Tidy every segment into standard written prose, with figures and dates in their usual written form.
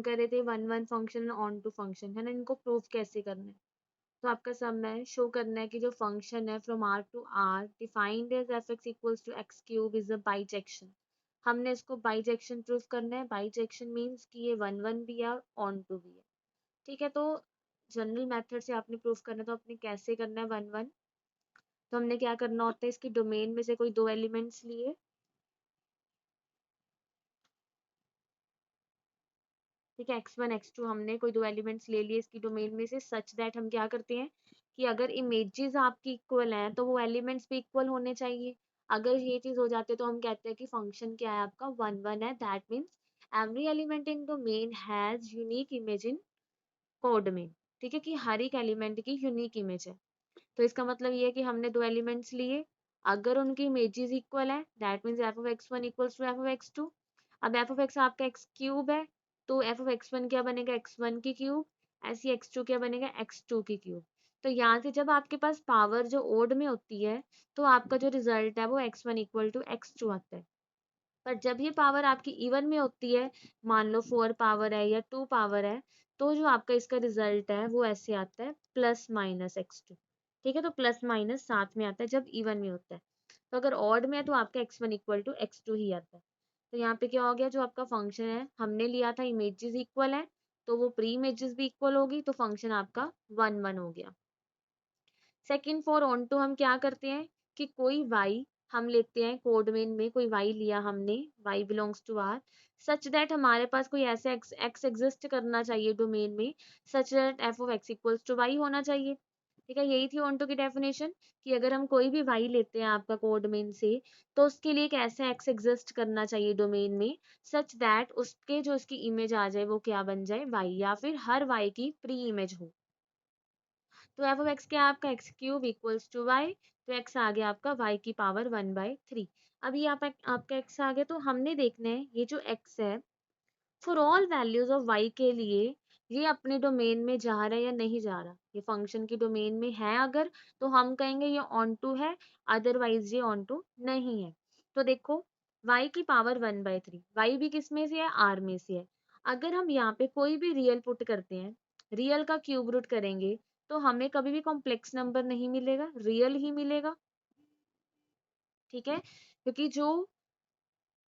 कर रहे थे one one function onto function, है ना, इनको प्रूफ कैसे करना है। तो आपका सम है शो करना है कि जो फंक्शन है from R to R defined as f x equals to x cube is a bijection. हमने इसको बाइजेक्शन प्रूफ करना है। बाइजेक्शन मीन्स कि ये वन वन भी है और ऑन टू भी है। ठीक है, तो जनरल मेथड से आपने प्रूफ करना है, तो आपने कैसे करना है वन वन। तो हमने क्या करना होता है, इसकी डोमेन में से कोई दो एलिमेंट्स लिए, ठीक है, x1 x2 हमने कोई दो एलिमेंट्स ले लिए इसकी डोमेन में से, सच दैट हम क्या करते हैं कि अगर इमेजेस आपकी इक्वल हैं तो वो एलिमेंट्स भी इक्वल होने चाहिए। अगर ये चीज हो जाती है तो हम कहते हैं कि फंक्शन क्या है आपका वन वन है। That means every element in domain has unique image in codomain. ठीक है, कि हर एक एलिमेंट की यूनिक इमेज है। तो इसका मतलब ये है कि हमने दो एलिमेंट्स लिए, अगर उनकी इमेजेस इक्वल है that means f of x one equals to f of x two. अब एफ ऑफ एक्स आपका एक्स क्यूब है, तो एफ ऑफ एक्स वन क्या बनेगा, एक्स वन की क्यूब। ऐसी एक्स टू क्या बनेगा, एक्स टू की क्यूब। तो यहाँ से जब आपके पास पावर जो ओड में होती है तो आपका जो रिजल्ट है वो x one equal to x two आता है। पर जब ये पावर आपकी इवन में होती है, मान लो फोर पावर है या टू पावर है, तो जो आपका इसका रिजल्ट है वो ऐसे आता है प्लस माइनस एक्स टू। ठीक है, तो प्लस माइनस साथ में आता है जब इवन में होता है। तो अगर ऑड में है तो आपका x one equal to x two ही आता है। तो यहाँ पे क्या हो गया, जो आपका फंक्शन है हमने लिया था इमेजेस इक्वल है, तो वो प्री इमेजेस भी इक्वल होगी, तो फंक्शन आपका वन वन हो गया। सेकंड फॉर ऑन टू हम क्या करते हैं कि कोई y हम लेते हैं कोडमेन में, कोई y लिया हमने, y belongs to r, such that हमारे पास कोई ऐसे x एग्जिस्ट करना चाहिए डोमेन में, such that f of x equals to y होना चाहिए। ठीक है, यही थी ऑन टू की डेफिनेशन कि अगर हम कोई भी y लेते हैं आपका कोडमेन से, तो उसके लिए एक ऐसा x एग्जिस्ट करना चाहिए डोमेन में, सच दैट उसके जो उसकी इमेज आ जाए वो क्या बन जाए, y, या फिर हर y की प्री इमेज हो। तो एफ ऑफ एक्स क्या है आपका, x cube equals to y. तो एक्स आ गया आपका वाई की पावर वन बाई थ्री। अभी आपका एक्स आ गया, तो हमने देखना है ये जो एक्स है for all values of y के लिए ये अपने डोमेन में जा रहा है या नहीं जा रहा। ये फंक्शन की डोमेन में है अगर, तो हम कहेंगे ये ऑन टू है, अदरवाइज ये ऑन टू नहीं है। तो देखो y की power one by three, y भी किस में से है, आर में से है। अगर हम यहाँ पे कोई भी रियल पुट करते हैं, रियल का क्यूब रूट करेंगे, तो हमें कभी भी कॉम्प्लेक्स नंबर नहीं मिलेगा, रियल ही मिलेगा। ठीक है, क्योंकि जो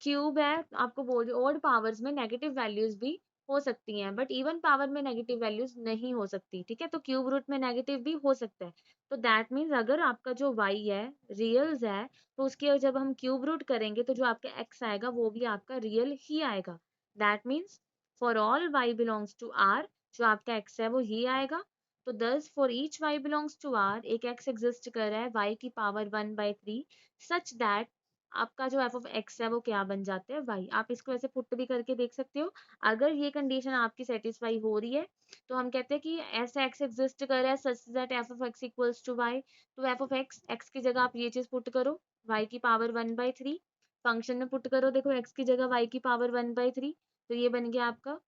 क्यूब है आपको बोल रही ओड पावर्स में नेगेटिव वैल्यूज भी हो सकती हैं, बट इवन पावर में नेगेटिव वैल्यूज नहीं हो सकती। ठीक है, तो क्यूब रूट में नेगेटिव भी हो सकता है। तो दैट मीन्स अगर आपका जो y है रियल्स है, तो उसके जब हम क्यूब रूट करेंगे तो जो आपका x आएगा वो भी आपका रियल ही आएगा। That means for all y belongs to r, जो आपका x है वो ही आएगा। तो thus for each y belongs to r, एक x एग्जिस्ट कर रहा है y की power one by three, such that आपका जो एफ ऑफ एक्स है वो क्या बन जाते हैं, वाई। आप इसको ऐसे पुट भी करके देख सकते हो। अगर ये कंडीशन आपकी सेटिस्फाई हो रही है तो हम कहते हैं कि ऐसा एक्स एग्जिस्ट कर रहा है such that F of x equals to y. तो एफ ऑफ एक्स, एक्स की जगह आप ये चीज पुट करो, वाई की power one by three, function में पुट करो, देखो एक्स की जगह वाई की पावर वन बाई थ्री, तो ये बन गया आपका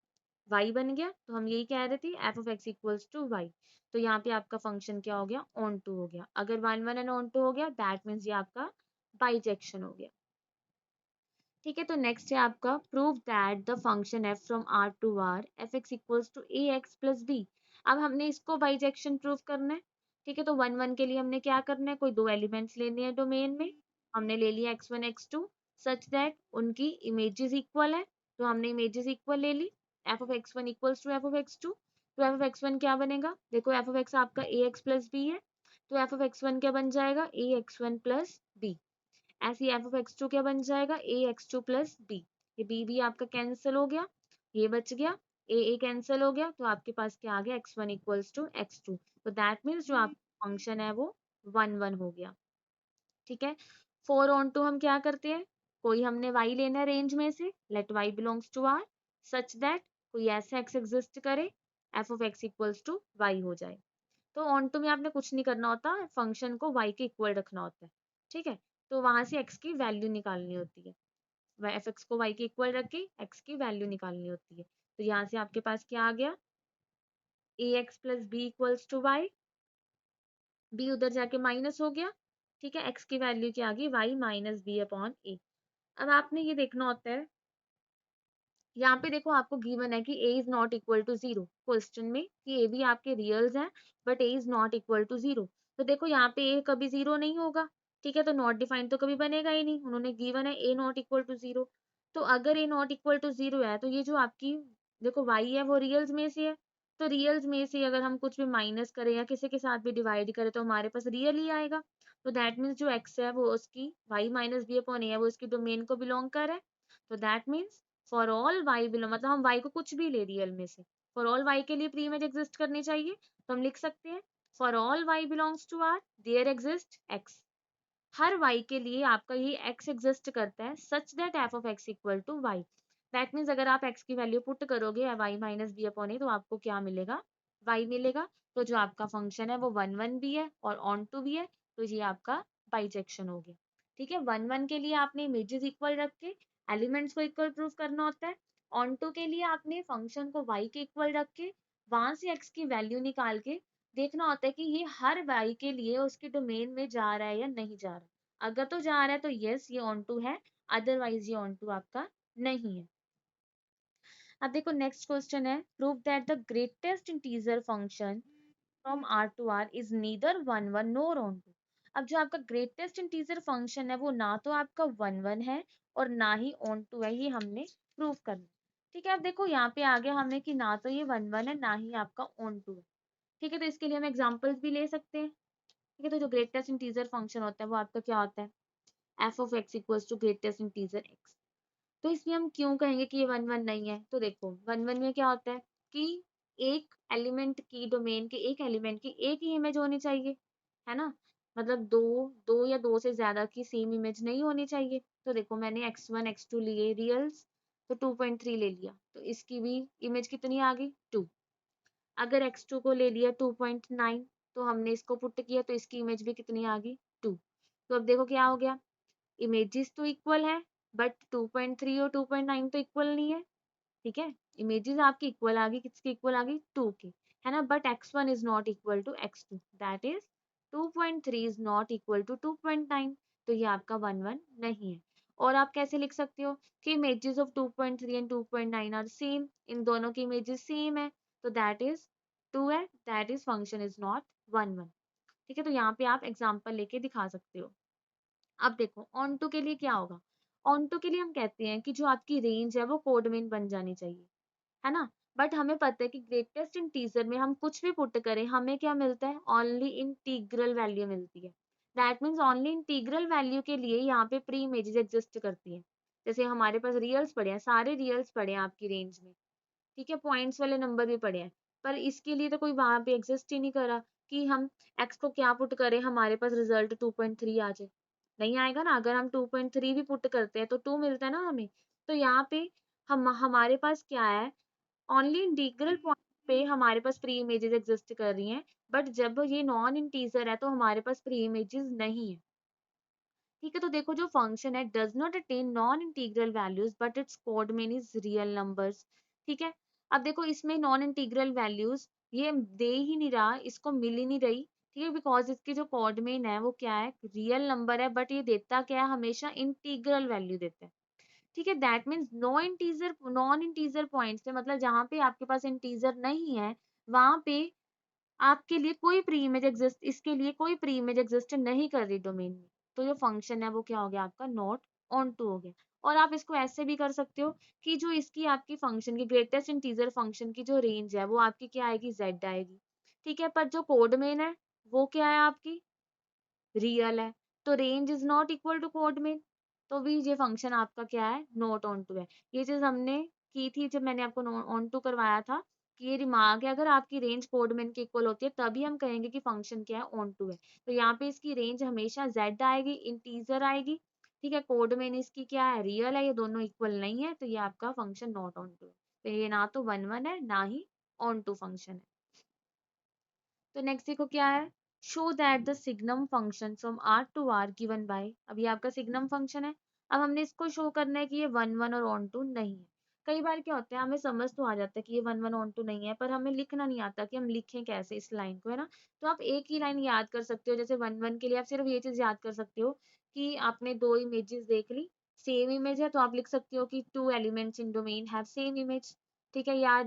वाई बन गया। तो हम यही कह रहे थे f of x equals to y. तो यहाँ पे आपका फंक्शन क्या हो गया, ऑन टू हो गया। अगर one one and onto हो गया दैट मीन्स ये आपका बाइजेक्शन हो गया। ठीक है, तो नेक्स्ट है आपका prove that the function f from R to R f x equals to a x plus b. अब हमने इसको बाइजेक्शन प्रूव करना है। ठीक है, तो वन वन के लिए हमने क्या करना है, कोई दो एलिमेंट्स लेने हैं डोमेन में, हमने ले लिया x one x two, such that उनकी इमेजेस इक्वल है, तो हमने इमेजेस इक्वल ले ली। F of x one equals to f of x two, तो एफ ऑफ एक्स वन क्या बनेगा, देखो एफ ऑफ एक्स आपका ए एक्स प्लस बी है, तो एफ ऑफ एक्स वन क्या बन जाएगा, ए एक्स वन प्लस बी। ऐसे ही एफ ऑफ एक्स टू क्या बन जाएगा, ए एक्स टू प्लस बी। ये बी भी आपका कैंसिल हो गया, ये बच गया, ए कैंसिल हो गया, तो आपके पास क्या आ गया, x one equals to x two. तो दैट मीन्स जो आपका फंक्शन है वो वन वन हो गया। ठीक है, फोर ऑन टू हम क्या करते हैं, कोई हमने y लेना है रेंज में से, let y belongs to r, such that कोई ऐसा x एग्जिस्ट करे f of x equals to Y हो जाए। तो ऑन टू में आपने कुछ नहीं करना होता, फंक्शन को y के इक्वल रखना होता है। ठीक है, तो वहां से x की वैल्यू निकालनी होती है, एफ एक्स को y के इक्वल रख के x की वैल्यू निकालनी होती है। तो यहाँ से आपके पास क्या आ गया, a x plus b equals to y, b उधर जाके माइनस हो गया। ठीक है, x की वैल्यू क्या आ गई, y माइनस बी अपॉन ए। अब आपने ये देखना होता है यहाँ पे देखो आपको गिवन है कि a is not equal to 0 question में, कि a भी आपके रियल्स हैं but a is not equal to 0। तो देखो यहाँ पे a कभी 0 नहीं होगा, ठीक है, तो नॉट डिफाइंड तो कभी बनेगा ही नहीं, उन्होंने गिवन है a नॉट इक्वल टू 0। तो अगर a नॉट इक्वल टू 0 है तो ये जो आपकी देखो y है वो रियल्स में से है, तो रियल्स में से अगर हम कुछ भी माइनस करें या किसी के साथ भी डिवाइड करें तो हमारे पास रियल ही आएगा। तो दैट मीन्स जो x है वो उसकी y minus b upon a है वो इसकी डोमेन को बिलोंग कर है। तो that means for all y below मतलब हम वाई को कुछ भी ले रियल में से, फॉर ऑल वाई के लिए प्री इमेज एग्जिस्ट करनी चाहिए, तो हम लिख सकते हैं for all y belongs to R there exist x. हर y के लिए आपका ये x एग्जिस्ट करता है such that f of x equal to y। That means अगर आप x की वैल्यू पुट करोगे y minus b upon a तो आपको क्या मिलेगा, y मिलेगा। तो जो आपका फंक्शन है वो 1 1 भी है और ऑन टू भी है, तो ये आपका बाइजेक्शन हो गया। ठीक है, 1 1 के लिए आपने इमेजेस इक्वल रख के एलिमेंट्स को इक्वल प्रूफ करना होता है, ऑन टू के लिए आपने फंक्शन को y के इक्वल रख के वहां से x की वैल्यू निकाल के देखना होता है कि ये हर y के लिए उसके डोमेन में जा रहा है या नहीं जा रहा। अगर तो जा रहा है तो यस ये ऑन टू है, अदरवाइज ये ऑन टू आपका नहीं है। अब देखो नेक्स्ट क्वेश्चन है, prove that the greatest integer function from R to R is neither 1 1 nor onto. अब जो आपका ग्रेटेस्ट इंटीजर फंक्शन है वो ना तो आपका 1 1 है और ना ही ऑन टू है, ये हमने प्रूव करना। ठीक है, अब देखो यहाँ पे आ गया हमें कि ना तो ये 1 1 है ना ही आपका ऑन टू है। ठीक है, तो इसके लिए हम एग्जाम्पल्स भी ले सकते हैं। ठीक है, तो जो ग्रेटेस्ट इंटीजर फंक्शन होता है वो आपका क्या होता है, f of x equals to greatest integer x. तो इसमें हम क्यों कहेंगे कि ये 1 1 नहीं है, तो देखो 1 1 में क्या होता है कि एक एलिमेंट की डोमेन के एक एलिमेंट की एक ही इमेज होनी चाहिए, है ना, मतलब दो दो या दो से ज्यादा की सेम इमेज नहीं होनी चाहिए। तो देखो मैंने x1 x2 लिए रियल्स, तो 2.3 ले लिया, तो इसकी भी इमेज कितनी आ गई 2। अगर x2 को ले लिया 2.9, तो हमने इसको पुट किया तो इसकी इमेज भी कितनी आ गई 2। तो अब देखो क्या हो गया, इमेजेस तो इक्वल है बट 2.3 और 2.9 तो इक्वल नहीं है। ठीक है, इमेजेस आपकी इक्वल आ गई, किसकी इक्वल आ गई 2 की, है ना, but x1 is not equal to x2, that is 2.3 is not equal to 2.9। तो ये आपका 1 1 नहीं है। और आप कैसे लिख सकते हो कि images of 2.3 and 2.9 are same, इन दोनों की इमेजेस सेम है, तो दैट इज 2 है, that is function is not 1 1। ठीक है, तो यहाँ पे आप एग्जाम्पल लेके दिखा सकते हो। अब देखो ऑन टू के लिए क्या होगा, ऑन टू के लिए हम कहते हैं कि जो आपकी रेंज है वो कोडमेन बन जानी चाहिए, है ना, बट हमें पता है कि ग्रेटेस्ट इंटीजर में हम कुछ भी पुट करें हमें क्या मिलता है, ओनली इंटीग्रल वैल्यू मिलती है। That means only integral value के लिए यहाँ पे प्री इमेजेस एग्जिस्ट करती हैं। जैसे हमारे पास रियल्स पड़े हैं, सारे रियल्स पड़े हैं आपकी रेंज में, ठीक है, पॉइंट्स वाले नंबर भी पड़े हैं, पर इसके लिए तो कोई वहां पे एग्जिस्ट ही नहीं करा कि हम एक्स को क्या पुट करें हमारे पास रिजल्ट 2.3 आ जाए, नहीं आएगा ना। अगर हम 2.3 भी पुट करते हैं तो 2 मिलता है ना हमें। तो यहाँ पे हम हमारे पास क्या है, ओनली इंटीग्रल पॉइंट पे हमारे पास प्री इमेजेस एग्जिस्ट कर रही हैं, बट जब ये नॉन इंटीजर है तो हमारे पास प्री इमेजेस नहीं है। ठीक है, तो देखो जो फंक्शन है does not attain non integral values but it's code mean is real numbers. ठीक है, अब देखो इसमें नॉन इंटीग्रल वैल्यूज ये दे ही नहीं रहा, इसको मिल ही नहीं रही, ठीक है, बिकॉज इसकी जो कोड मीन है वो क्या है, रियल नंबर है, बट ये देता क्या है, हमेशा इंटीग्रल वैल्यू देता है। ठीक है, that means no integer non integer points पे, मतलब जहां पे आपके पास इंटीजर नहीं है वहां पे आपके लिए कोई प्री इमेज एग्जिस्ट, इसके लिए कोई प्री इमेज एग्जिस्ट नहीं कर रही डोमेन में। तो जो फंक्शन है वो क्या हो गया आपका, नॉट ऑन टू हो गया। और आप इसको ऐसे भी कर सकते हो कि जो इसकी आपकी फंक्शन की ग्रेटेस्ट इंटीजर फंक्शन की जो रेंज है वो आपकी क्या आएगी, z आएगी। ठीक है, पर जो कोड मेन है वो क्या है आपकी, रियल है, तो range is not equal to codomain, तो भी ये फंक्शन आपका क्या है, नॉट ऑन टू है। ये चीज हमने की थी जब मैंने आपको ऑन टू करवाया था, कि ये रिमार्क है अगर आपकी रेंज कोडमेन के इक्वल होती है तभी हम कहेंगे कि फंक्शन क्या है, ऑन टू है। तो यहाँ पे इसकी रेंज हमेशा z आएगी, इंटीजर आएगी। ठीक है, कोडमेन इसकी क्या है, रियल है, ये दोनों इक्वल नहीं है, तो ये आपका फंक्शन नॉट ऑन टू है। तो ये ना तो 1 1 है ना ही ऑन टू फंक्शन है। तो नेक्स्ट देखो क्या है, show that the signum function from R to R given by, अब ये आपका सिग्नम फंक्शन है। अब हमने इसको शो करना है कि ये 1 1 और ऑन टू नहीं है। कई बार क्या होता है हमें समझ तो आ जाता है कि ये 1 1 ऑन टू नहीं है, पर हमें लिखना नहीं आता कि हम लिखें कैसे इस लाइन को, है ना। तो आप एक ही लाइन याद कर सकते हो, जैसे 1 1 के लिए आप सिर्फ ये चीज याद कर सकते हो कि आपने दो इमेजेस देख ली, सेम इमेज है तो आप लिख सकते हो कि two elements in domain have same image, ठीक है, या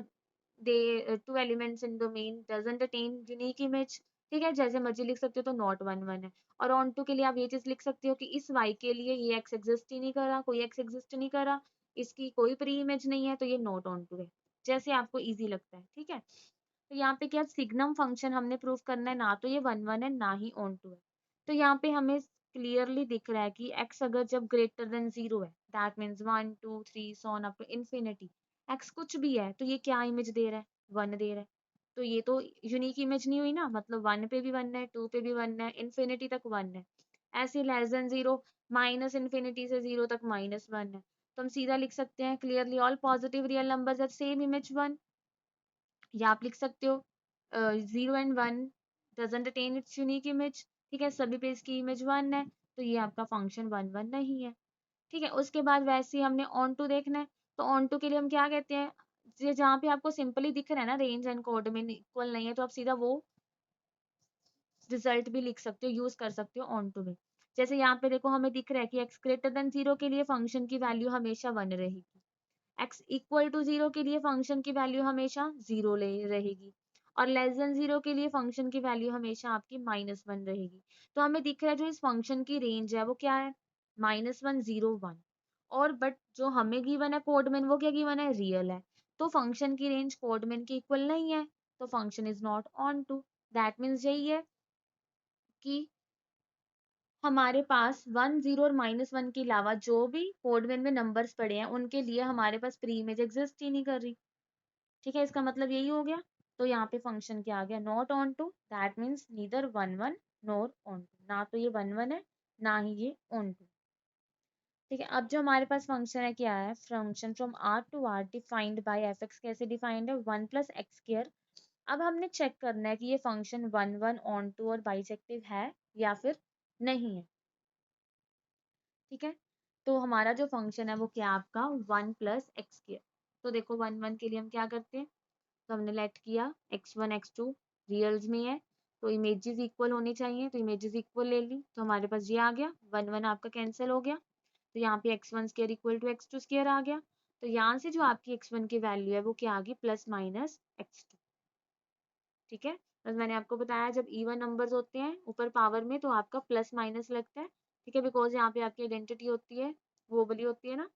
they two elements in domain doesn't attain unique image, ठीक है, जैसे मर्जी लिख सकते हो, तो नॉट वन वन है। और ऑन टू के लिए आप ये चीज लिख सकते हो कि इस y के लिए ये x एग्जिस्ट ही नहीं कर रहा, कोई x एग्जिस्ट नहीं कर रहा, इसकी कोई प्री इमेज नहीं है, तो ये नॉट ऑन टू है, जैसे आपको इजी लगता है, ठीक है। तो यहाँ पे क्या सिग्नम फंक्शन हमने प्रूव करना है, ना तो ये वन वन है ना ही ऑन टू है। तो यहाँ पे हमें क्लियरली दिख रहा है कि x अगर जब ग्रेटर देन 0 है, that means 1 2 3 so on up to infinity, x कुछ भी है तो ये क्या इमेज दे रहा है, 1 दे रहा है। तो ये तो यूनिक इमेज नहीं हुई ना, मतलब 1 पे भी 1 है, 2 पे भी 1 है, इन्फिनिटी तक 1 है। ऐसे लेस देन 0, माइनस इन्फिनिटी से 0 तक -1 है। तो हम सीधा लिख सकते हैं clearly all positive real numbers have same image 1, या आप लिख सकते हो 0 and 1 doesn't attain it's unique image, ठीक है, सभी पे इसकी इमेज 1 है, तो ये आपका फंक्शन 1 1 नहीं है, ठीक है। उसके बाद वैसे ही हमने ऑन टू देखना है, तो ऑन टू के लिए हम क्या कहते हैं, जहाँ पे आपको सिंपली दिख रहा है ना रेंज एंड कोड में इक्वल नहीं है, तो आप सीधा वो रिजल्ट भी लिख सकते हो, यूज कर सकते हो ऑन टू में। जैसे यहाँ पे देखो हमें दिख रहा है कि x ग्रेटर देन 0 के लिए फंक्शन की वैल्यू हमेशा 1 रहेगी, x इक्वल टू 0 के लिए फंक्शन की वैल्यू हमेशा 0 ले रहेगी, और लेस देन 0 के लिए फंक्शन की वैल्यू हमेशा आपकी -1 रहेगी। तो हमें दिख रहा है जो इस फंक्शन की रेंज है वो क्या है, -1 0 1, और बट जो हमें गिवन है कोडमेन वो क्या गिवन है, रियल है। तो फंक्शन की रेंज कोडमेन के इक्वल नहीं है, तो function is not onto. That means यही है कि हमारे पास 1 0 और -1 के अलावा जो भी कोडमेन में नंबर्स पड़े हैं उनके लिए हमारे पास प्री इमेज एग्जिस्ट ही नहीं कर रही, ठीक है, इसका मतलब यही हो गया। तो यहाँ पे फंक्शन क्या आ गया, not onto, that means neither 1 1 nor onto, ना तो ये 1 1 है ना ही ये ऑन टू, ठीक है। अब जो हमारे पास फंक्शन है क्या है, function from R to R defined by F X, कैसे डिफाइंड है, 1 प्लस एक्स स्क्वायर। अब हमने चेक करना है कि ये फंक्शन 1 1 ऑन टू और बाइसेक्टिव है या फिर नहीं है, ठीक है। तो हमारा जो फंक्शन है वो क्या आपका 1 प्लस एक्स स्क्वायर। तो देखो 1 1 के लिए हम क्या करते हैं, तो हमने लेट किया x1 x2 रियल्स में है, तो इमेजेस इक्वल होनी चाहिए, तो इमेजेस इक्वल ले ली, तो हमारे पास ये आ गया 1 1 आपका कैंसिल हो गया, तो यहाँ पे x1 square equal to x2 square आ गया। तो यहाँ से जो आपकी x1 की वैल्यू है वो क्या आ गई, प्लस माइनस x2, ठीक है। बस मैंने आपको बताया जब इवन नंबर्स होते हैं ऊपर पावर में तो आपका प्लस माइनस लगता है, ठीक है, बिकॉज यहाँ पे आपकी आइडेंटिटी होती है वो वाली होती है ना।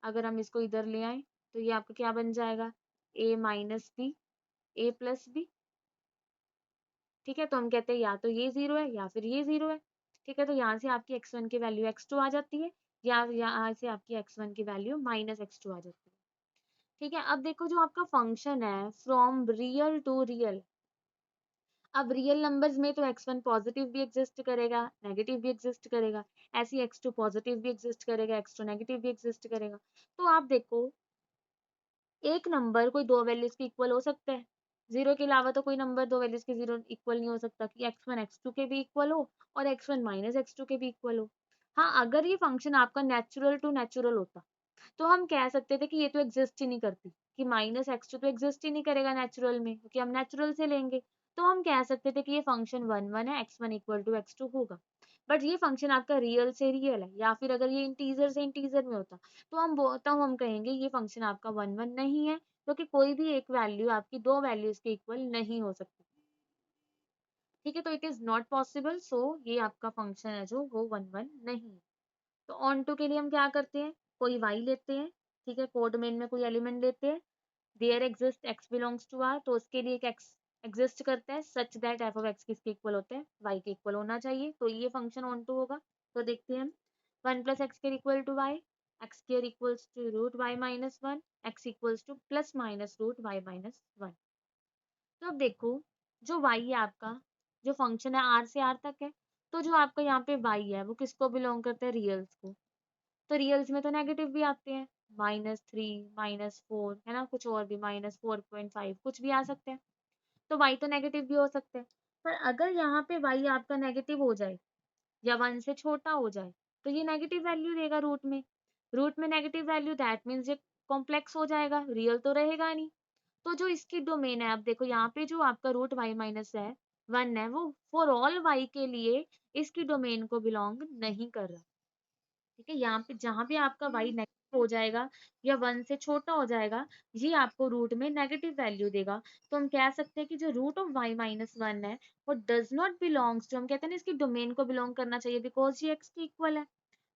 अगर हम इसको इधर ले आए तो ये आपका क्या बन जाएगा, a minus B a plus B, ठीक है। तो हम कहते हैं या तो ये 0 है या फिर ये 0 है, ठीक है। तो यहाँ से आपकी x1 की वैल्यू x2 आ जाती है, या यहाँ से आपकी x1 की वैल्यू माइनस x2 आ जाती है, ठीक है। अब देखो जो आपका फंक्शन है फ्रॉम रियल टू रियल, अब रियल नंबर्स में तो x1 पॉजिटिव भी एग्जिस्ट करेगा, नेगेटिव भी एग्जिस्ट करेगा, ऐसे ही x2 पॉजिटिव भी एग्जिस्ट करेगा, x2 नेगेटिव भी एग्जिस्ट करेगा। तो आप देखो एक नंबर कोई दो वैल्यूज के इक्वल हो सकता है, जीरो के अलावा तो कोई नंबर दो वैल्यूज के जीरो इक्वल नहीं हो सकता, कि x1 x2 के भी इक्वल हो और x1 माइनस x2 के भी इक्वल हो। हाँ, अगर ये फंक्शन आपका नेचुरल टू नेचुरल होता तो हम कह सकते थे कि ये तो एग्जिस्ट ही नहीं करती, कि माइनस x2 तो एग्जिस्ट ही नहीं करेगा नेचुरल में, क्योंकि हम नेचुरल से लेंगे। तो हम कह सकते थे कि ये फंक्शन 1 1 है, x1 इक्वल टू x2 होगा। बट ये फंक्शन आपका रियल से रियल है, या फिर अगर ये इंटीजर से इंटीजर में होता तो हम कहेंगे ये फंक्शन आपका 1 1 नहीं है, क्योंकि कोई भी एक वैल्यू आपकी दो वैल्यूज के इक्वल नहीं हो सकती, ठीक है। तो इट इज नॉट पॉसिबल, सो ये आपका फंक्शन है जो वो 1 1 नहीं है। तो ऑन टू के लिए हम क्या करते हैं, कोई y लेते हैं, ठीक है, कोड मेन में कोई एलिमेंट लेते हैं, there exist x belongs to r, तो उसके लिए एक x एग्जिस्ट करता है such that f of x किसके इक्वल होते हैं, y के इक्वल होना चाहिए, तो ये फंक्शन ऑन टू होगा। तो देखते हैं हम 1 plus X square equal to Y, X square equals to root Y minus one, X equals to plus minus root Y minus one. तो अब देखो जो y है आपका, जो फंक्शन है r से r तक है, तो जो आपका यहाँ पे y है वो किसको बिलोंग करता है, रियल्स को। तो रियल्स में तो नेगेटिव भी आते हैं, -3 -4 है ना, कुछ और भी -4.5 कुछ भी आ सकते हैं, तो y तो नेगेटिव भी हो सकते हैं। पर अगर यहाँ पे y आपका नेगेटिव हो जाए या 1 से छोटा हो जाए तो ये नेगेटिव वैल्यू देगा रूट में नेगेटिव वैल्यू, दैट मीन्स ये कॉम्प्लेक्स हो जाएगा, रियल तो रहेगा नहीं। तो जो इसकी डोमेन है, अब देखो यहाँ पे जो आपका रूट वाई माइनस है 1 है, वो फॉर ऑल y के लिए इसकी डोमेन को बिलोंग नहीं कर रहा, ठीक है, यहाँ पे जहाँ भी आपका y नेगेटिव हो जाएगा या 1 से छोटा हो जाएगा, ये आपको रूट में नेगेटिव वैल्यू देगा। तो हम कह सकते हैं कि जो रूट ऑफ y माइनस 1 है वो डज नॉट बिलोंग्स टू, हम कहते हैं ना इसकी डोमेन को बिलोंग करना चाहिए बिकॉज ये x के इक्वल है।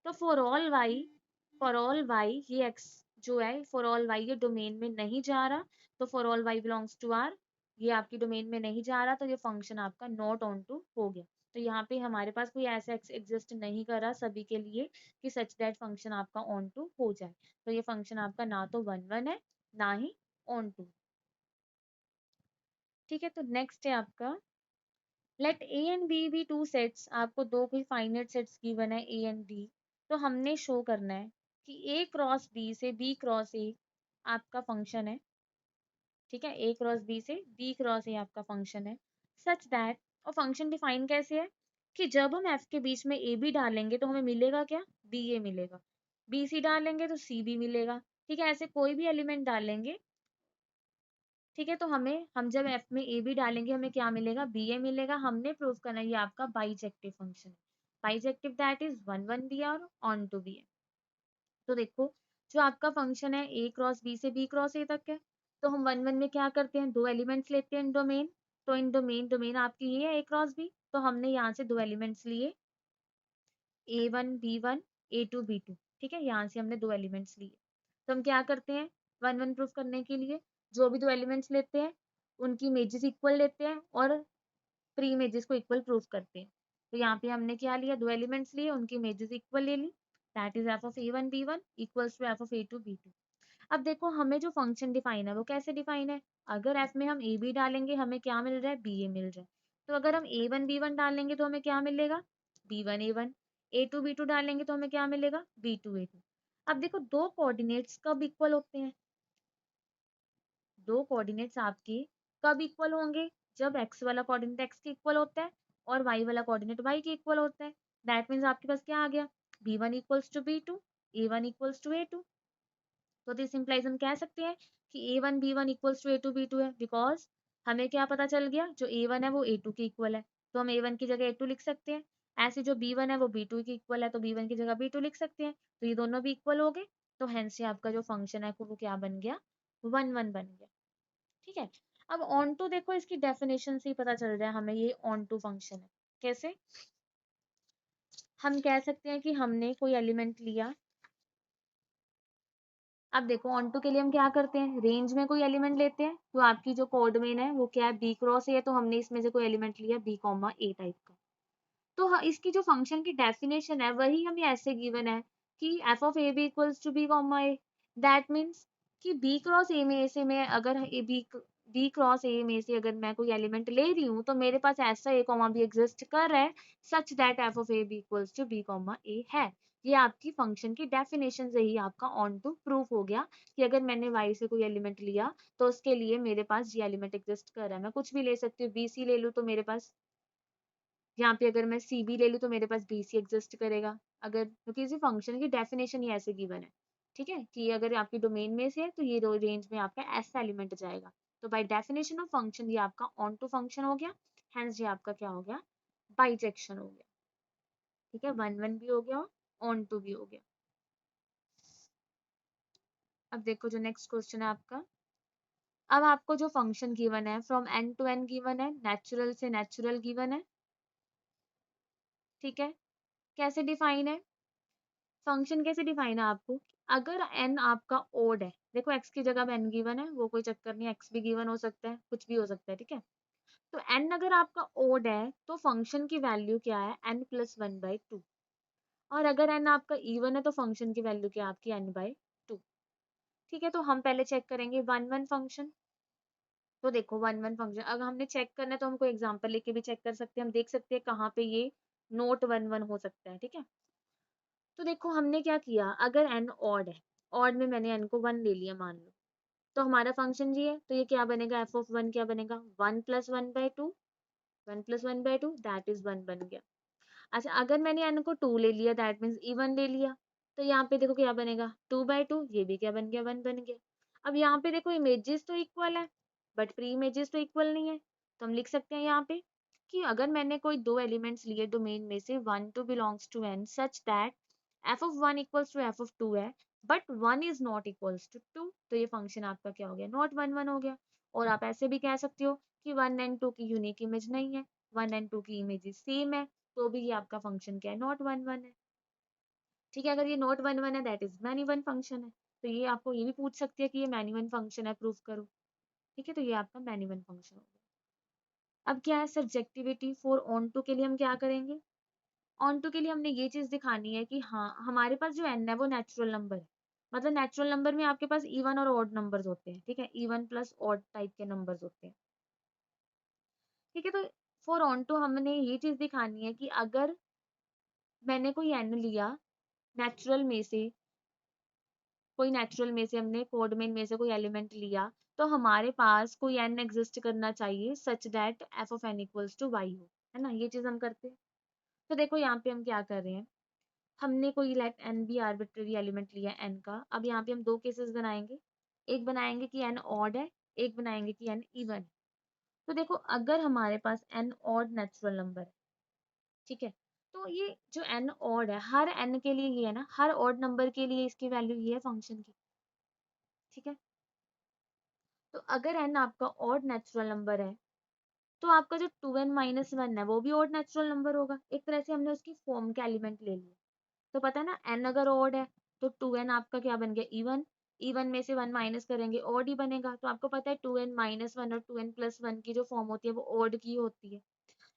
तो फॉर ऑल y ये x जो है फॉर ऑल y ये डोमेन में नहीं जा रहा, तो for all y belongs to r ये आपकी डोमेन में नहीं जा रहा, तो ये फंक्शन आपका नॉट ऑन टू हो गया। तो यहाँ पे हमारे पास कोई ऐसा एग्जिस्ट नहीं कर रहा सभी के लिए कि सच दैट फंक्शन आपका ऑन टू हो जाए। तो ये फंक्शन आपका ना तो 1 1 है ना ही ऑन टू। ठीक है, तो नेक्स्ट है आपका let A and B be two sets, आपको दो कोई फाइनाइट सेट्स गिवन है ए एंड बी, तो हमने शो करना है कि ए क्रॉस बी से बी क्रॉस ए आपका फंक्शन है। ठीक है, ए क्रॉस बी से बी क्रॉस ए आपका फंक्शन है सच दैट, और फंक्शन डिफाइन कैसे है कि जब हम एफ के बीच में ए बी डालेंगे तो हमें मिलेगा क्या, बी ए मिलेगा, बी सी डालेंगे तो सी बी मिलेगा। ठीक है, ऐसे कोई भी एलिमेंट डालेंगे, ठीक है, तो हम जब एफ में ए बी डालेंगे हमें क्या मिलेगा, बी ए मिलेगा। हमने प्रूव करना है ये आपका बाइजेक्टिव फंक्शन है, बाइजेक्टिव दैट इज 1 1 बी और ऑन टू बी है। तो देखो जो आपका फंक्शन है ए क्रॉस बी से बी क्रॉस ए तक है, तो हम 1 1 में क्या करते हैं, दो एलिमेंट्स लेते हैं इन डोमेन। तो इन डोमेन आपकी ये है ए क्रॉस बी, तो हमने यहाँ से दो एलिमेंट्स लिए a1 b1 a2 b2। ठीक है, यहाँ से हमने दो एलिमेंट्स लिए। तो हम क्या करते हैं 1 1 प्रूफ करने के लिए जो भी दो एलिमेंट्स लेते हैं उनकी इमेजेस इक्वल लेते हैं और प्री इमेजेस को इक्वल प्रूफ करते हैं। तो यहाँ पे हमने क्या लिया, दो एलिमेंट्स लिए उनकी इमेजेस इक्वल ले ली, that is f of a1 b1 equals to f of a2 b2। अब देखो हमें जो फंक्शन डिफाइन है वो कैसे डिफाइन है, अगर एफ में हम ए बी डालेंगे हमें क्या मिल रहा है, बी ए मिल रहा है। तो अगर हम a1 b1 डालेंगे तो हमें क्या मिलेगा, b1 a1, a2 b2 डालेंगे तो हमें क्या मिलेगा, b2 a2। अब देखो दो कोऑर्डिनेट्स कब इक्वल होते हैं, दो कोऑर्डिनेट्स आपके कब इक्वल होंगे, जब x वाला कोऑर्डिनेट x के इक्वल होता है और y वाला कोऑर्डिनेट y के इक्वल होता है। दैट मीन्स आपके पास क्या आ गया, b1 equals to b2, a1 equals to a2। तो दिस इंप्लाइज हम कह सकते हैं कि a1 b1 equals to a2 b2 है, बिकॉज हमें क्या पता चल गया, जो a1 है वो a2 के इक्वल है, तो हम a1 की जगह a2 लिख सकते हैं। ऐसे जो b1 है वो b2 के इक्वल है, तो b1 की जगह b2 लिख सकते हैं। तो ये दोनों भी इक्वल हो गए, तो हेंस से आपका जो फंक्शन है वो क्या बन गया, 1 1 बन गया। ठीक है, अब ऑन टू देखो इसकी डेफिनेशन से ही पता चल रहा है हमें ये ऑन टू फंक्शन है। कैसे, हम कह सकते हैं कि हमने कोई एलिमेंट लिया। अब देखो ऑन टू के लिए हम क्या करते हैं, रेंज में कोई एलिमेंट लेते हैं, तो आपकी जो कोड मेन है वो क्या है, बी क्रॉस ए है, तो हमने इसमें से कोई एलिमेंट लिया बी कॉमा ए टाइप का। तो इसकी जो फंक्शन की डेफिनेशन है वही हमें ऐसे गिवन है कि F of A B equals to B comma A. That means कि बी क्रॉस ए में से मैं अगर ए बी क्रॉस ए में से अगर मैं कोई एलिमेंट ले रही हूँ तो मेरे पास ऐसा ए कॉमा बी एग्जिस्ट कर रहा है such that F of A B equals to B comma a है। ये आपकी फंक्शन की डेफिनेशन से ही आपका ऑन टू प्रूफ हो गया कि अगर मैंने वाई से कोई एलिमेंट लिया तो उसके लिए मेरे पास ये एलिमेंट एग्जिस्ट कर रहा है। मैं कुछ भी ले सकती हूँ, बी सी ले लूँ तो मेरे पास यहाँ पे अगर मैं सी बी ले लूँ तो मेरे पास बी सी एग्जिस्ट करेगा, अगर क्योंकि इसी फंक्शन की डेफिनेशन ही ऐसे गिवन है। ठीक है, कि अगर आपकी डोमेन में से है तो ये रेंज में आपका ऐसा एलिमेंट जाएगा। तो बाय डेफिनेशन ऑफ फंक्शन ये आपका ऑन टू फंक्शन हो गया, हेंस ये आपका क्या हो गया, बाइजेक्शन हो गया। ठीक है, 1 1 भी हो गया, ऑन टू भी हो गया। अब देखो जो नेक्स्ट क्वेश्चन है आपका, अब आपको जो फंक्शन गिवन है from N to N given है, नेचुरल से नेचुरल गिवन है। ठीक है, कैसे डिफाइन है, फंक्शन कैसे डिफाइन है आपको, अगर n आपका ओड है, देखो x की जगह पे n गिवन है, वो कोई चक्कर नहीं, x भी गिवन हो सकता है, कुछ भी हो सकता है। ठीक है, तो n अगर आपका ओड है तो फंक्शन की वैल्यू क्या है, n प्लस 1/2। और अगर n आपका इवन है तो फंक्शन की वैल्यू क्या है आपकी n/2। ठीक है, तो हम पहले चेक करेंगे 1 1 फंक्शन। तो देखो 1 1 फंक्शन अगर हमने चेक करना है तो हम कोई एग्जांपल लेके भी चेक कर सकते हैं, हम देख सकते हैं कहाँ पे ये नोट 1 1 हो सकता है। ठीक है, तो देखो हमने क्या किया, अगर n ऑड है, ऑड में मैंने n को 1 ले लिया मान लो, तो हमारा फंक्शन ये है, तो ये क्या बनेगा, एफ ऑफ 1 क्या बनेगा, 1 प्लस 1/2, 1 प्लस 1/2 दैट इज 1 बन गया। अच्छा अगर मैंने n को 2 ले लिया दैट मीन्स इवन ले लिया, तो यहाँ पे देखो क्या बनेगा, 2/2, ये भी क्या बन गया, 1 बन गया। अब यहाँ पे देखो इमेजेस तो इक्वल है बट प्री इमेजेस तो इक्वल नहीं है, तो हम लिख सकते हैं यहाँ पे कि अगर मैंने कोई दो एलिमेंट्स लिए डोमेन में से 1 2 belongs to n such that F of one equals to f of two है, but one is not equals to two, तो ये फंक्शन आपका क्या हो गया, नॉट वन वन हो गया। और आप ऐसे भी कह सकते हो कि वन एंड टू की यूनिक इमेज नहीं है, वन एंड टू की इमेज सेम है, तो भी ये आपका फंक्शन क्या है, नॉट वन वन है। ठीक है, अगर ये नॉट वन वन है that is many one function है। तो ये आपको ये भी पूछ सकती है कि ये मैनी वन फंक्शन है, प्रूफ करो। ठीक है, तो ये आपका मैनी वन फंक्शन हो गया। अब क्या है सब्जेक्टिविटी फॉर ऑन टू के लिए हम क्या करेंगे, ऑन टू के लिए हमने ये चीज दिखानी है कि हाँ हमारे पास जो एन है वो नेचुरल नंबर है। मतलब नेचुरल नंबर में आपके पास इवन और ऑड नंबर्स होते हैं, ठीक है, इवन प्लस ऑड टाइप के नंबर्स होते हैं। ठीक है, तो फॉर ऑन टू हमने ये चीज दिखानी है कि अगर मैंने कोई एन लिया नेचुरल में से, कोई नेचुरल में से हमने कोड में से कोई एलिमेंट लिया, तो हमारे पास कोई एन एग्जिस्ट करना चाहिए such that F of N equals to Y हो, है ना, ये चीज हम करते हैं। तो देखो यहाँ पे हम क्या कर रहे हैं, हमने कोई let N be arbitrary element लिया एन का। अब यहाँ पे हम दो केसेस बनाएंगे, एक बनाएंगे कि एन ऑड है, एक बनाएंगे कि एन इवन है। तो देखो अगर हमारे पास एन ऑड नेचुरल नंबर है, ठीक है, तो ये जो एन ऑड है हर एन के लिए ये है ना, हर ऑड नंबर के लिए इसकी वैल्यू ये है फंक्शन की। ठीक है, तो अगर एन आपका ऑड नेचुरल नंबर है तो आपका जो टू एन माइनस वन है वो भी ऑड नेचुरल नंबर होगा। एक तरह से हमने उसकी फॉर्म के एलिमेंट ले लिए। तो पता है ना एन अगर ऑड है तो टू एन आपका क्या बन गया, इवन। इवन में से वन माइनस करेंगे ऑड ही बनेगा। तो आपको पता है टू एन माइनस वन और टू एन प्लस वन की जो फॉर्म होती है वो ऑड की होती है।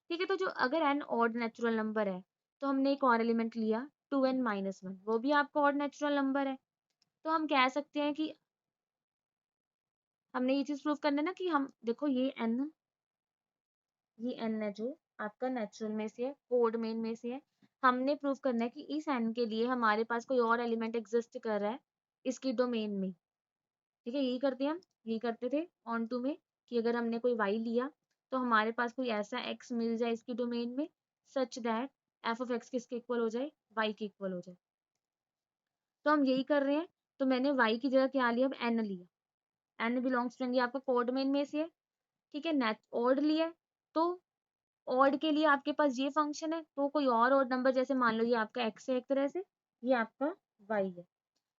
ठीक है, तो जो अगर एन ऑड नेचुरल नंबर है तो हमने एक और एलिमेंट लिया टू एन माइनस वन, वो भी आपका ऑड नेचुरल नंबर है। तो हम कह सकते हैं कि हमने ये चीज प्रूव करना है ना कि हम देखो ये एन है जो आपका नेचुरल में से है, कोड में से है। हमने प्रूव करना है कि इस एन के लिए हमारे पास कोई और एलिमेंट एग्जिस्ट कर रहा है इसकी डोमेन में। ठीक है, यही करते हैं हम, यही करते थे ऑन टू में कि अगर हमने कोई वाई लिया तो हमारे पास कोई ऐसा एक्स मिल जाए इसकी डोमेन में such that F of x किसके इक्वल हो जाए, वाई के इक्वल हो जाए। तो हम यही कर रहे हैं। तो मैंने वाई की जगह क्या लिया, अब एन लिया। एन बिलोंग्स टू, ये आपका कोड में से है। ठीक है, नेट ऑड लिया है, तो ऑड के लिए आपके पास ये फंक्शन है, तो कोई और ऑड नंबर जैसे मान लो ये आपका एक्स है एक तरह से, ये आपका वाई है।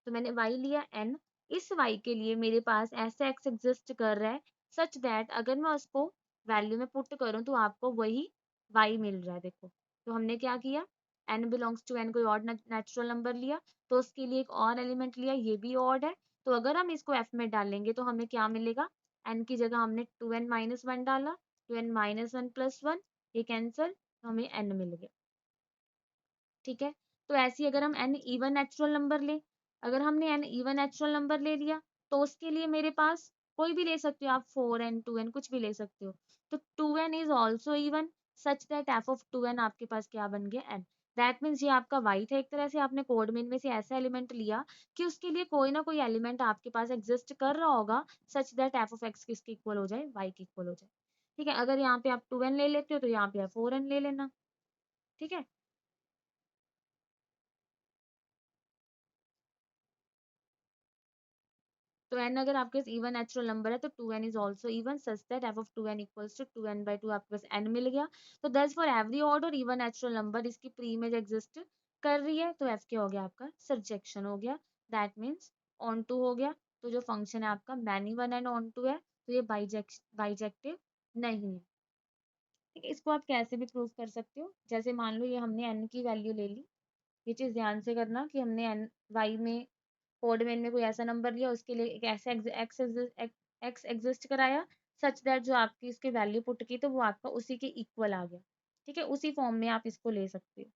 तो मैंने वाई लिया एन, इस वाई के लिए मेरे पास ऐसा एक्स एग्जिस्ट कर रहा है सच दैट अगर मैं उसको वैल्यू में पुट करूं तो आपको वही वाई मिल रहा है। देखो तो हमने क्या किया, एन बिलोंग्स टू एन कोई और नेचुरल नंबर लिया, तो उसके लिए एक और एलिमेंट लिया, ये भी ऑड है। तो अगर हम इसको एफ में डालेंगे तो हमें क्या मिलेगा, एन की जगह हमने टू एन माइनस वन डाला, two N minus one plus one, ये कैंसल, तो हमें एन मिल गया। ठीक है, तो ऐसे ही अगर हम एन इवन नेचुरल नंबर ले, अगर हमने एन इवन नेचुरल नंबर ले लिया तो उसके लिए मेरे पास कोई भी ले सकते हो आप, फोर एन टू एन कुछ भी ले सकते हो। तो two N is also even such that F of two N आपके पास क्या बन गया, एन। दैट मीन्स ये आपका वाई था, एक तरह से आपने कोड में से ऐसा एलिमेंट लिया कि उसके लिए कोई ना कोई एलिमेंट आपके पास एग्जिस्ट कर रहा होगा सच दैट एफ ऑफ एक्स किसके इक्वल हो जाए, वाई के इक्वल हो जाए। ठीक है, अगर यहाँ पे आप टू एन ले लेते हो तो यहाँ पे आप फोर एन ले लेना। ठीक है, तो n अगर आपके पास इवन नेचुरल नंबर है तो two N is also even such that F of two N equals to two N by two, आपके पास n मिल गया। तो दस फॉर एवरी ऑड और इवन नेचुरल नंबर इसकी प्री इमेज एग्जिस्ट कर रही है, तो f क्या हो गया आपका, सरजेक्शन हो गया। दैट मीन्स ऑन टू हो गया। तो जो फंक्शन है आपका many one and onto है, तो ये बाइजेक्टिव नहीं है। ठीक है, इसको आप कैसे भी प्रूव कर सकते हो, जैसे मान लो ये हमने n की वैल्यू ले ली। ये चीज ध्यान से करना कि हमने n y में कोड में कोई ऐसा नंबर लिया, उसके लिए एक ऐसा एक्स एग्जिस्ट कराया सच दैट जो आपकी इसकी वैल्यू पुट की तो वो आपका उसी के इक्वल आ गया। ठीक है, उसी फॉर्म में आप इसको ले सकते हो।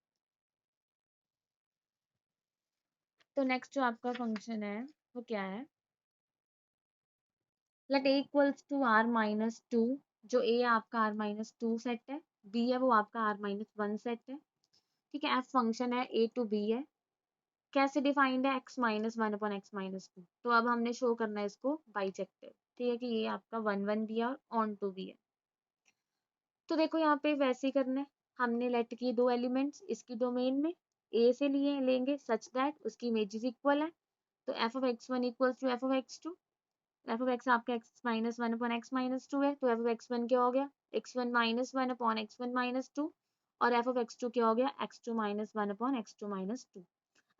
तो नेक्स्ट जो आपका फंक्शन है वो क्या है, let A equals to R minus two. जो ए आपका आर माइनस टू सेट है, बी है वो आपका आर माइनस वन सेट है। ठीक है, एफ फंक्शन है ए टू बी है। कैसे डिफाइंड है, x minus one upon x minus two. तो अब हमने शो करना है इसको बाइजेक्टिव। ठीक है, कि ये आपका वन वन भी है और ऑन टू भी है। तो देखो यहाँ पे वैसे ही करना है, हमने लेट की दो एलिमेंट्स इसकी डोमेन में ए से लिए लेंगे सच दैट उसकी इमेजेस इक्वल है। तो f of x one equals to f of x two. F of x आपका x minus one upon x minus two है, तो एफ ऑफ एक्स वन क्या हो गया, x one minus one upon x one minus two. और f of x two क्या हो गया, x two minus one upon x two minus two.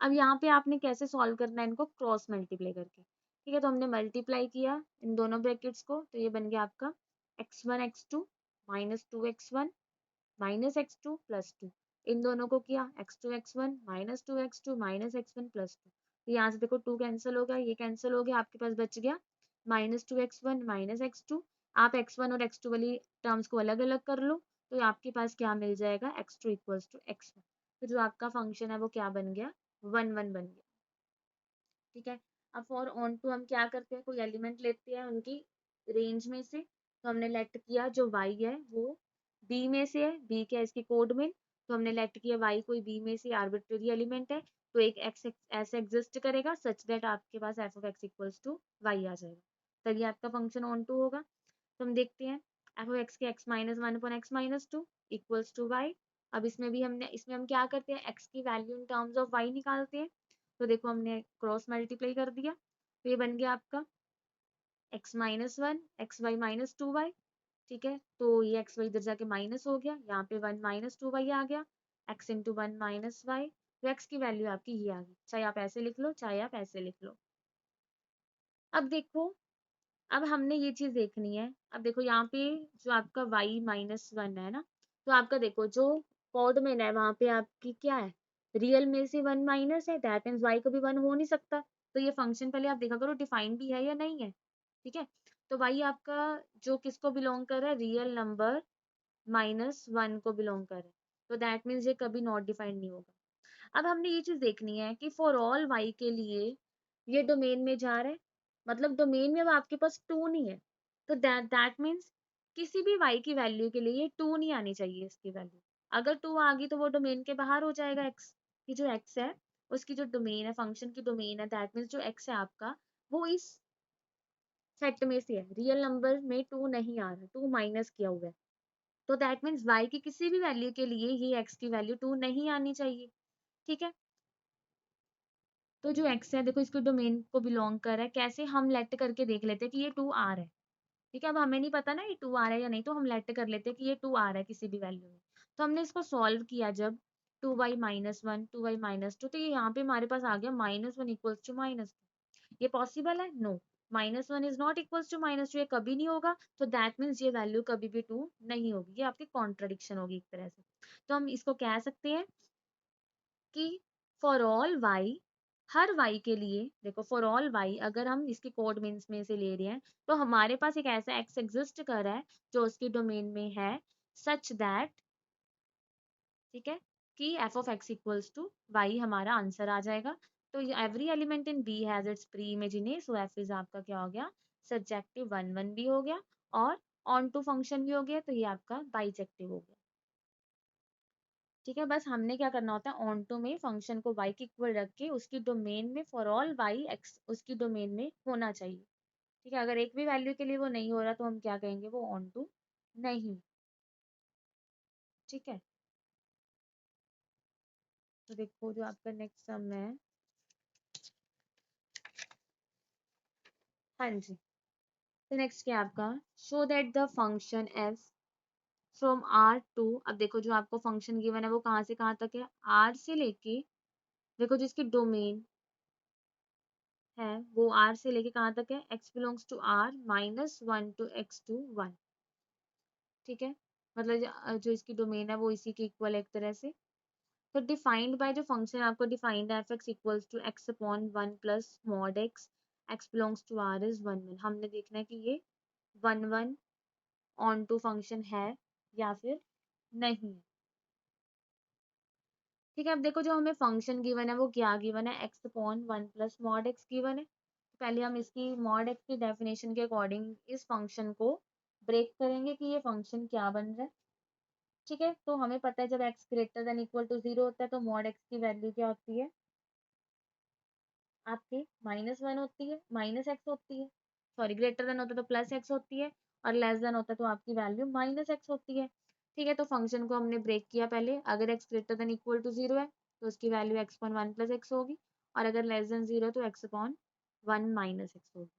अब यहाँ पे आपने कैसे सॉल्व करना है इनको, क्रॉस मल्टीप्लाई करके। ठीक है, तो हमने मल्टीप्लाई किया इन दोनों ब्रैकेट्स को, तो ये बन गया आपका x1 x2 minus 2x1 minus x2 plus 2। इन दोनों को किया x2 x1 minus 2x2 minus x1 plus 2। तो यहाँ से देखो 2 कैंसिल हो गया, ये कैंसिल हो गया, आपके पास बच गया माइनस 2x1 माइनस x2। आप x1 और x2 वाली टर्म्स को अलग अलग कर लो, तो आपके पास क्या मिल जाएगा, x2 इक्वल्स टू x1। तो जो आपका फंक्शन है वो क्या बन गया, 1 1 बन गया। ठीक है, अब फॉर ऑन टू हम क्या करते हैं, कोई एलिमेंट लेते हैं उनकी रेंज में से। तो हमने लेट किया जो y है वो b में से है, b क्या है इसकी कोड में, तो हमने लेट किया y कोई b में से आर्बिट्रेरी एलिमेंट है, तो एक x ऐसे एग्जिस्ट करेगा सच दैट आपके पास f of x equals to y आ जाएगा, तभी आपका फंक्शन ऑन टू होगा। तो हम देखते हैं f ऑफ x के x minus one upon x minus two equals to Y. अब इसमें हम क्या करते हैं, x की value in terms of y निकालते हैं। तो देखो हमने क्रॉस मल्टीप्लाई कर दिया, तो ये बन गया आपका x minus one X Y minus two Y. ठीक है, तो ये एक्स वाई इधर जाके माइनस हो गया, यहाँ पे 1 माइनस टू वाई आ गया, x into one minus Y. तो x की वैल्यू आपकी ये आ गई, चाहे आप ऐसे लिख लो चाहे आप ऐसे लिख लो। अब देखो, अब हमने ये चीज देखनी है। अब देखो यहाँ पे जो आपका y माइनस वन है ना, तो आपका देखो जो कॉर्ड में है वहां पे आपकी क्या है, रियल में से 1 माइनस है, दैट मीन्स y कभी 1 हो नहीं सकता। तो ये फंक्शन पहले आप देखा करो डिफाइन भी है या नहीं है। ठीक है, तो y आपका जो किसको बिलोंग कर रहा है, रियल नंबर माइनस वन को बिलोंग कर रहा है, तो दैट मीन्स ये कभी नॉट डिफाइंड नहीं होगा। अब हमने ये चीज देखनी है कि फॉर ऑल y के लिए ये डोमेन में जा रहा है, मतलब डोमेन में अब आपके पास टू नहीं है, तो दैट मीन्स किसी भी y की वैल्यू के लिए ये टू नहीं आनी चाहिए इसकी वैल्यू। अगर टू आ गई तो वो डोमेन के बाहर हो जाएगा x की, जो x है उसकी जो डोमेन है, फंक्शन की डोमेन है, दैट मीन्स जो x है आपका वो इस सेट में से है, रियल नंबर में टू नहीं आ रहा, टू माइनस किया हुआ है। तो दैट मीन्स y की किसी भी वैल्यू के लिए ये x की वैल्यू टू नहीं आनी चाहिए। ठीक है, तो जो x है देखो इसको डोमेन को बिलोंग कर रहा है, कैसे हम लेट करके देख लेते हैं कि ये टू आ रहा है। ठीक है, अब हमें नहीं पता ना ये टू आ रहा है या नहीं, तो हम लेट कर लेते हैं कि ये टू आ रहा है किसी भी वैल्यू में। तो हमने इसको सॉल्व किया जब two Y minus one two Y minus two, तो ये यहाँ पे हमारे पास आ गया minus one equals to minus two. ये पॉसिबल है, no, minus one is not equals to minus two, ये कभी नहीं होगा। तो दैट मीन्स ये वैल्यू कभी भी टू नहीं होगी, ये आपकी कॉन्ट्रडिक्शन होगी एक तरह से। तो हम इसको कह सकते हैं कि for all y, her y के लिए देखो फॉर ऑल y अगर हम इसके कोड मीन्स में से ले रहे हैं, तो हमारे पास एक ऐसा x एग्जिस्ट कर रहा है जो उसकी डोमेन में है सच दैट, ठीक है, कि f of x equals to y हमारा आंसर आ जाएगा। तो every element in B has its pre images, so f is आपका क्या हो गया, सब्जेक्टिव 1 1 भी हो गया और ऑन टू फंक्शन भी हो गया, तो ये आपका बाइजेक्टिव हो गया। ठीक है, बस हमने क्या करना होता है, ऑन टू में फंक्शन को y के इक्वल रख के उसकी डोमेन में फॉर ऑल y x उसकी डोमेन में होना चाहिए। ठीक है, अगर एक भी वैल्यू के लिए वो नहीं हो रहा तो हम क्या कहेंगे, वो ऑन टू नहीं। ठीक है, तो देखो जो आपका नेक्स्ट सम है, हाँ जी, तो नेक्स्ट क्या है आपका, show that the function f from r to, अब देखो जो आपको फंक्शन गिवन है वो कहाँ से कहाँ तक है, r से लेके, देखो जिसकी डोमेन है वो r से लेके कहाँ तक है, x belongs to r minus one to x to one. ठीक है, मतलब जो इसकी डोमेन है वो इसी के इक्वल है एक तरह से। तो डिफाइंड बाय जो फंक्शन आपको डिफाइंड है F x equals to X upon one plus mod X belongs to R is one one. हमने देखना है कि ये one one onto function है या फिर नहीं है। ठीक है, अब देखो जो हमें फंक्शन गिवन है वो क्या गिवन है, x upon one plus mod x given है। तो पहले हम इसकी मॉड एक्स की डेफिनेशन के अकॉर्डिंग इस फंक्शन को ब्रेक करेंगे कि ये फंक्शन क्या बन रहा है। ठीक है, तो हमें पता है जब x greater than equal to zero होता है तो मॉड x की वैल्यू क्या होती है आपकी, माइनस वन होती है, माइनस एक्स होती है, सॉरी ग्रेटर देन होता है तो प्लस एक्स होती है, और लेस देन होता है तो आपकी वैल्यू माइनस एक्स होती है। ठीक है, तो फंक्शन को हमने ब्रेक किया पहले, अगर X greater than equal to zero है तो उसकी value X upon one plus X होगी, और अगर लेस देन जीरो है तो X upon one minus X होगी।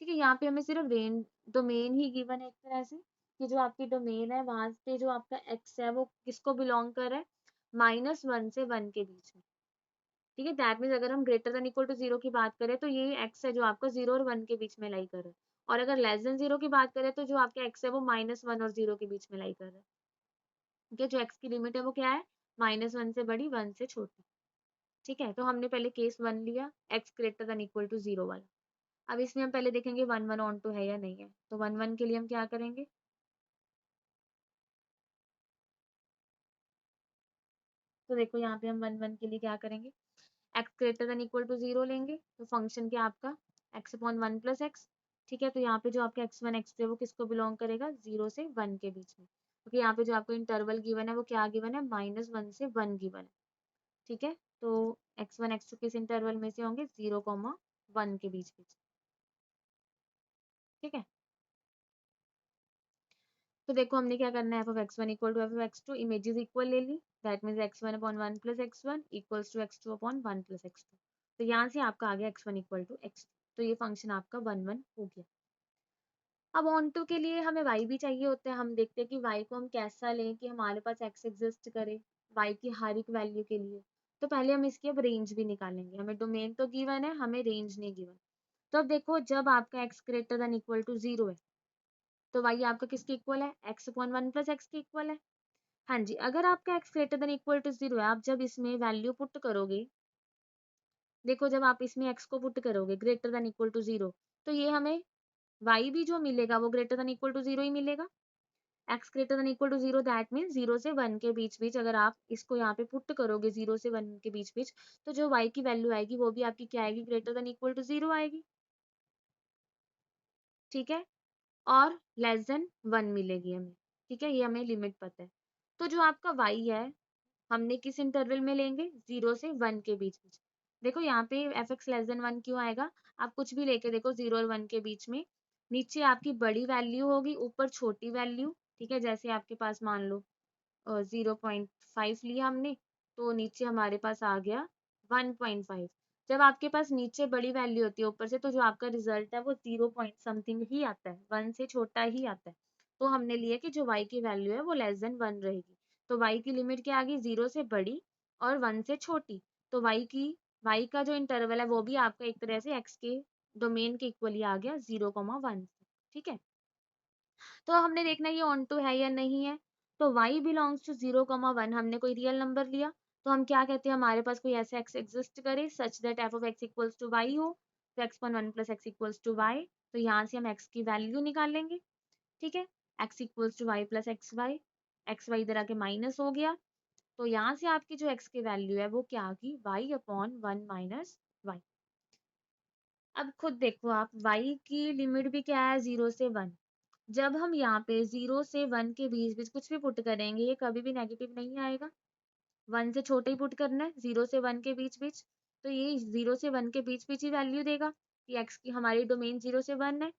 ठीक है, यहाँ पे हमें सिर्फ रेंज डोमेन ही गिवन है एक तरह से, कि जो आपकी डोमेन है वहां पे जो आपका एक्स है वो किसको बिलोंग कर रहा है, माइनस वन से वन के बीच में। ठीक है, दैट मीन्स अगर हम ग्रेटर देन इक्वल टू 0 की बात करें तो ये x है जो आपका 0 और 1 के बीच में लाई कर रहा है, और अगर लेस देन 0 की बात करें तो जो आपका x है वो -1 और 0 के बीच में लाई कर रहा है। ठीक है, जो x की लिमिट है वो क्या है, -1 से बड़ी, 1 से छोटी। ठीक है, तो हमने पहले केस 1 लिया, x greater than equal to 0 वाला। अब इसमें हम पहले देखेंगे 1 1 ऑन टू है या नहीं है, तो 1 1 के लिए हम क्या करेंगे, तो देखो यहाँ पे हम 1 1 के लिए क्या करेंगे, x greater than equal to 0 लेंगे, तो फंक्शन क्या आपका x अपॉन 1 प्लस एक्स। ठीक है, तो यहाँ पे जो आपका x1 x2 है वो किसको बिलोंग करेगा, 0 से 1 के बीच में, क्योंकि यहाँ पे जो आपको इंटरवल गिवन है वो क्या गिवन है, -1 से 1 गिवन है। ठीक है, तो x1 x2 किस इंटरवल में से होंगे, 0, 1 के बीच बीच। ठीक है, तो देखो हमने क्या करना है, f(x1) equal to f(x2), images equal ले ली, that means x1 upon 1 plus x1 equals to x2 upon 1 plus x2। तो यहाँ से आपका आ गया x1 इक्वल टू x2, तो ये फंक्शन आपका 1 1 हो गया। अब ऑन टू के लिए हमें y भी चाहिए होता है, हम देखते हैं कि y को हम कैसा लें कि हमारे पास x एग्जिस्ट करे y की हर एक वैल्यू के लिए। तो पहले हम इसकी अब रेंज भी निकालेंगे, हमें डोमेन तो गिवन है, हमें रेंज नहीं गिवन। तो अब देखो जब आपका x greater than equal to 0 है तो y आपका किसके इक्वल है, x अपॉन 1 प्लस एक्स के इक्वल है। हाँ जी, अगर आपका x greater than equal to 0 है, आप जब इसमें वैल्यू पुट करोगे, देखो जब आप इसमें x को पुट करोगे ग्रेटर देन इक्वल टू 0, तो ये हमें y भी जो मिलेगा वो ग्रेटर देन इक्वल टू 0 ही मिलेगा। x greater than equal to 0 that means 0 से 1 के बीच बीच अगर आप इसको यहाँ पे पुट करोगे 0 से 1 के बीच बीच, तो जो y की वैल्यू आएगी वो भी आपकी क्या आएगी, ग्रेटर देन इक्वल टू 0 आएगी। ठीक है, और लेस देन 1 मिलेगी हमें। ठीक है, ये हमें लिमिट पता है। तो जो आपका y है हमने किस इंटरवल में लेंगे, 0 से 1 के बीच बीच। देखो यहाँ पे f(x) लेस देन 1 क्यों आएगा, आप कुछ भी लेके देखो 0 और 1 के बीच में, नीचे आपकी बड़ी वैल्यू होगी, ऊपर छोटी वैल्यू। ठीक है, जैसे आपके पास मान लो 0.5 लिया हमने, तो नीचे हमारे पास आ गया 1.5। जब आपके पास नीचे बड़ी वैल्यू होती है ऊपर से, तो जो आपका रिजल्ट है वो 0 पॉइंट समथिंग ही आता है, 1 से छोटा ही आता है। तो हमने लिया कि जो y की वैल्यू है वो लेस देन 1 रहेगी। तो y की लिमिट क्या आ गई, 0 से बड़ी और 1 से छोटी। तो y का जो इंटरवल है वो भी आपका एक तरह से x के डोमेन के इक्वली आ गया, 0, 1। ठीक है, तो हमने देखना है ये ऑन टू है या नहीं है। तो y बिलोंग्स टू 0, 1, हमने कोई रियल नंबर लिया, तो हम क्या कहते हैं, हमारे पास कोई ऐसा x एग्जिस्ट करे such that f(x) equals to y हो, तो x upon 1 plus X equals to y। तो यहाँ से हम x की वैल्यू निकालेंगे। ठीक है, x equals to y plus X Y, X Y इधर आके माइनस हो गया, तो यहाँ से आपकी जो x की वैल्यू है वो क्या आ गई, y अपॉन 1 माइनस वाई। अब खुद देखो आप, y की लिमिट भी क्या है, 0 से 1। जब हम यहाँ पे 0 से 1 के बीच बीच कुछ भी पुट करेंगे ये कभी भी नेगेटिव नहीं आएगा, 1 से छोटा ही पुट करना है, 0 से 1 के बीच बीच, तो ये 0 से 1 के बीच बीच ही वैल्यू देगा कि x की हमारी डोमेन 0 से 1 है।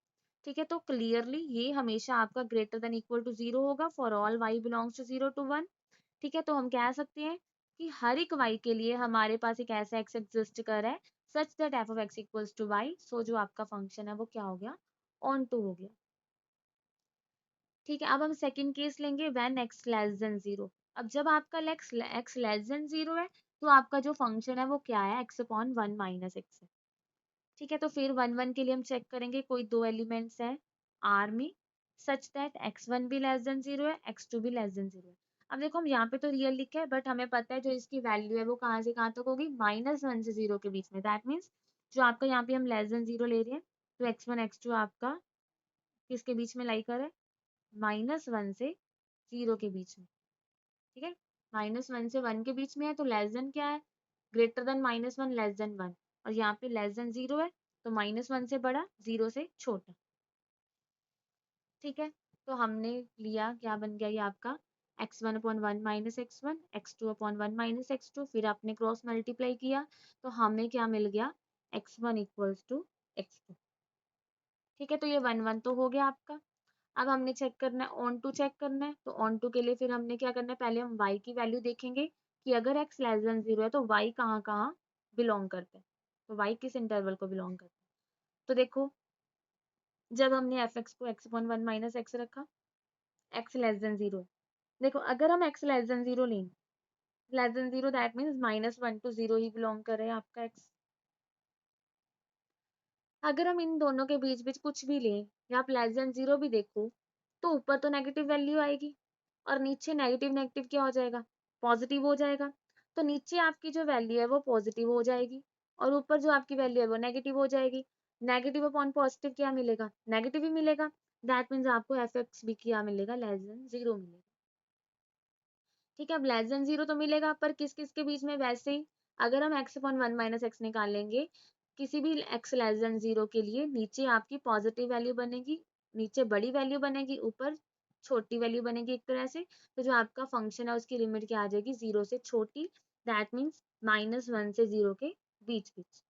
ठीक है, तो क्लियरली ये हमेशा आपका ग्रेटर देन इक्वल टू 0 होगा for all y belongs to 0 to 1। ठीक है, तो हम कह सकते हैं कि हर एक y के लिए हमारे पास एक ऐसा x एग्जिस्ट कर रहा है such that f(x) equals to y। So जो आपका फंक्शन है वो क्या हो गया, ऑन टू हो गया। ठीक है, अब हम सेकंड केस लेंगे व्हेन x लेस देन 0। अब जब आपका x लेस देन 0 है तो आपका जो फंक्शन है वो क्या है, x अपॉन 1 माइनस एक्स है। ठीक है, तो फिर 1 1 के लिए हम चेक करेंगे कोई दो एलिमेंट्स हैं R में सच दैट x1 भी लेस देन 0 है, x2 भी लेस देन 0 है। अब देखो हम यहाँ पे तो रियल लिखा है बट हमें पता है जो इसकी वैल्यू है वो कहाँ से कहाँ तक होगी, -1 से 0 के बीच में। दैट मीन्स जो आपका यहाँ पे हम लेस देन 0 ले रहे हैं, तो x1 x2 आपका किसके बीच में लाई कर है, -1 से 0 के बीच में। ठीक है, -1 से 1 के बीच में है, तो लेस देन क्या है, ग्रेटर देन -1 लेस देन 1, और यहाँ पे लेस देन 0 है, तो -1 से बड़ा 0 से छोटा। ठीक है, तो हमने लिया क्या बन गया ये आपका x1 upon 1 minus x1, x2 upon 1 minus x2, फिर आपने क्रॉस मल्टीप्लाई किया तो हमें क्या मिल गया, x1 इक्वल्स टू x2। ठीक है, तो ये 1 1 तो हो गया आपका। अब हमने चेक करना है, ऑन टू चेक करना है, तो ऑन टू के लिए फिर हमने क्या करना है, पहले हम y की वैल्यू देखेंगे कि अगर x लेस देन 0 है तो y कहाँ कहाँ बिलोंग करता है, तो y किस इंटरवल को बिलोंग करता है। तो देखो जब हमने f(x) को x अपॉन 1 माइनस एक्स रखा, x लेस देन 0 है। देखो अगर हम x लेस देन 0 लें less than 0 that means -1 to 0 he belong कर रहा है आपका x। अगर हम इन दोनों के बीच बीच कुछ भी लें या आप लेस देन 0 भी देखो तो ऊपर तो नेगेटिव वैल्यू आएगी और नीचे नेगेटिव नेगेटिव क्या हो जाएगा, पॉजिटिव हो जाएगा। तो नीचे आपकी जो वैल्यू है वो पॉजिटिव हो जाएगी और ऊपर जो आपकी वैल्यू है वो नेगेटिव हो जाएगी। नेगेटिव अपॉन पॉजिटिव क्या मिलेगा, नेगेटिव ही मिलेगा। दैट मीन्स आपको एफ एक्स भी क्या मिलेगा, लेस देन 0 मिलेगा। ठीक है, अब लेस देन 0 तो मिलेगा पर किस किस के बीच में, वैसे ही अगर हम x अपॉन 1 माइनस एक्स निकालेंगे किसी भी x लेस देन 0 के लिए, नीचे आपकी पॉजिटिव वैल्यू बनेगी, नीचे बड़ी वैल्यू बनेगी, ऊपर छोटी वैल्यू बनेगी एक तरह से। तो जो आपका फंक्शन है उसकी लिमिट क्या आ जाएगी, 0 से छोटी, दैट मीन्स -1 से 0 के बीच बीच।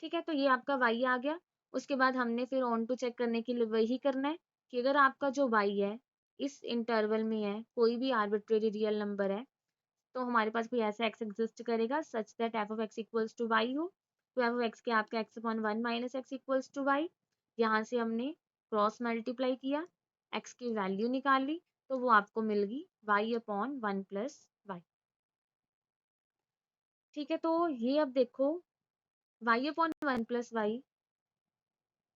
ठीक है, तो ये आपका y आ गया। उसके बाद हमने फिर ऑन टू चेक करने के लिए वही करना है कि अगर आपका जो y है इस इंटरवल में है, कोई भी आर्बिट्रेरी रियल नंबर है, तो हमारे पास कोई ऐसा x एग्जिस्ट करेगा such that f of x equals to y हो। तो f of x के आपका x upon 1 minus X equals to y। यहाँ से हमने क्रॉस मल्टीप्लाई किया, x की वैल्यू निकाली, तो वो आपको मिल गई y अपॉन 1 प्लस y। ठीक है, तो ये अब देखो y अपॉन 1 प्लस y